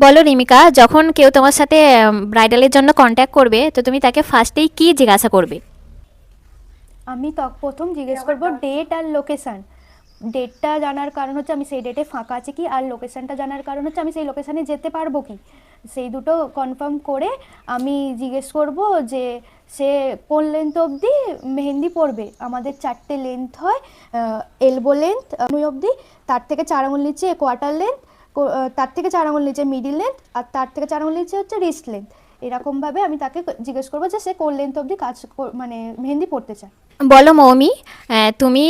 বলো রিমিকা, যখন কেউ তোমার সাথে ব্রাইডালের জন্য কন্ট্যাক্ট করবে, তো তুমি তাকে ফার্স্টেই কি জিজ্ঞাসা করবে? আমি প্রথম জিজ্ঞেস করবো ডেট আর লোকেশান। ডেটটা জানার কারণ হচ্ছে আমি সেই ডেটে ফাঁকা আছে কি, আর লোকেশানটা জানার কারণ হচ্ছে আমি সেই লোকেশানে যেতে পারবো কি। সেই দুটো কনফার্ম করে আমি জিজ্ঞেস করব যে সে কোন লেন্থ অবধি মেহেন্দি পরবে। আমাদের 4টে লেন্থ হয়, এলবো লেন্থ অবধি, তার থেকে 4 আঙুল নিচে কোয়ার্টার লেন্থ, তার থেকে 4 আঙুল নিচে মিডিল লেন্থ, আর তার থেকে 4 আঙুল নিচে হচ্ছে রিস্ট লেন্থ। এরকমভাবে আমি তাকে জিজ্ঞেস করবো যে সে কোন লেন্থ অবধি মানে মেহেন্দি পরতে চায়। বলো মৌমি, তুমি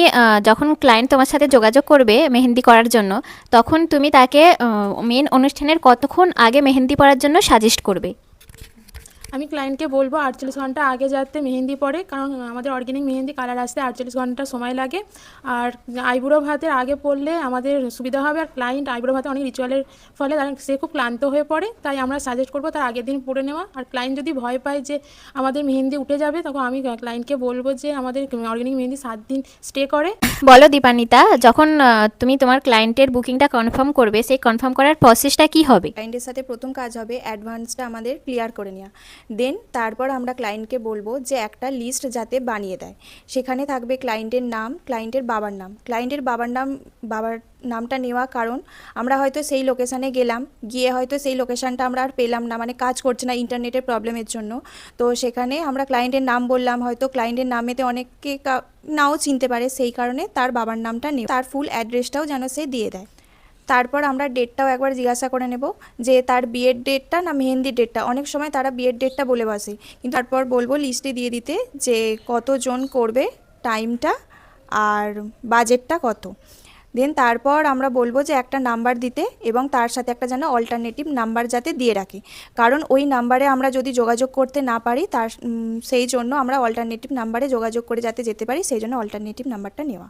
যখন ক্লায়েন্ট তোমার সাথে যোগাযোগ করবে মেহেন্দি করার জন্য, তখন তুমি তাকে মেন অনুষ্ঠানের কতক্ষণ আগে মেহেন্দি পরার জন্য সাজেস্ট করবে? আমি ক্লায়েন্টকে বলবো 48 ঘন্টা আগে যাতে মেহেন্দি পড়ে, কারণ আমাদের অর্গ্যানিক মেহেন্দি কালার আসতে 48 ঘন্টা সময় লাগে। আর আইব্রো ভাতের আগে পড়লে আমাদের সুবিধা হবে, আর ক্লায়েন্ট আইব্রো ভাতে অনেক রিচুয়ালের ফলে সে খুব ক্লান্ত হয়ে পড়ে, তাই আমরা সাজেস্ট করবো তার আগের দিন পরে নেওয়া। আর ক্লায়েন্ট যদি ভয় পায় যে আমাদের মেহেন্দি উঠে যাবে, তখন আমি ক্লায়েন্টকে বলবো যে আমাদের অর্গ্যানিক মেহেন্দি 7 দিন স্টে করে। বলো দীপান্বিতা, যখন তুমি তোমার ক্লায়েন্টের বুকিংটা কনফার্ম করবে, সেই কনফার্ম করার প্রসেসটা কি হবে? ক্লায়েন্টের সাথে প্রথম কাজ হবে অ্যাডভান্সটা আমাদের ক্লিয়ার করে নেওয়া। দেন তারপর আমরা ক্লায়েন্টকে বলবো যে একটা লিস্ট যাতে বানিয়ে দেয়। সেখানে থাকবে ক্লায়েন্টের নাম, ক্লায়েন্টের বাবার নাম। ক্লায়েন্টের বাবার নামটা নেওয়া কারণ আমরা হয়তো সেই লোকেশানে গেলাম, গিয়ে হয়তো সেই লোকেশানটা আমরা আর পেলাম না, মানে কাজ করছে না ইন্টারনেটের প্রবলেমের জন্য। তো সেখানে আমরা ক্লায়েন্টের নাম বললাম, হয়তো ক্লায়েন্টের নামেতে অনেককে নাও চিনতে পারে, সেই কারণে তার বাবার নামটা নেই, তার ফুল অ্যাড্রেসটাও যেন সে দিয়ে দেয়। তারপর আমরা ডেটটাও একবার জিজ্ঞাসা করে নেব যে তার বিয়ের ডেটটা না মেহেন্দির ডেটটা। অনেক সময় তারা বিয়ের ডেটটা বলে বসে, কিন্তু তারপর বলবো লিস্টে দিয়ে দিতে যে কতজন করবে, টাইমটা আর বাজেটটা কত। দেন তারপর আমরা বলবো যে একটা নাম্বার দিতে, এবং তার সাথে একটা যেন অল্টারনেটিভ নাম্বার যাতে দিয়ে রাখে, কারণ ওই নাম্বারে আমরা যদি যোগাযোগ করতে না পারি সেই জন্য আমরা অল্টারনেটিভ নাম্বারে যোগাযোগ করে যাতে যেতে পারি, সেই জন্য অল্টারনেটিভ নাম্বারটা নেওয়া।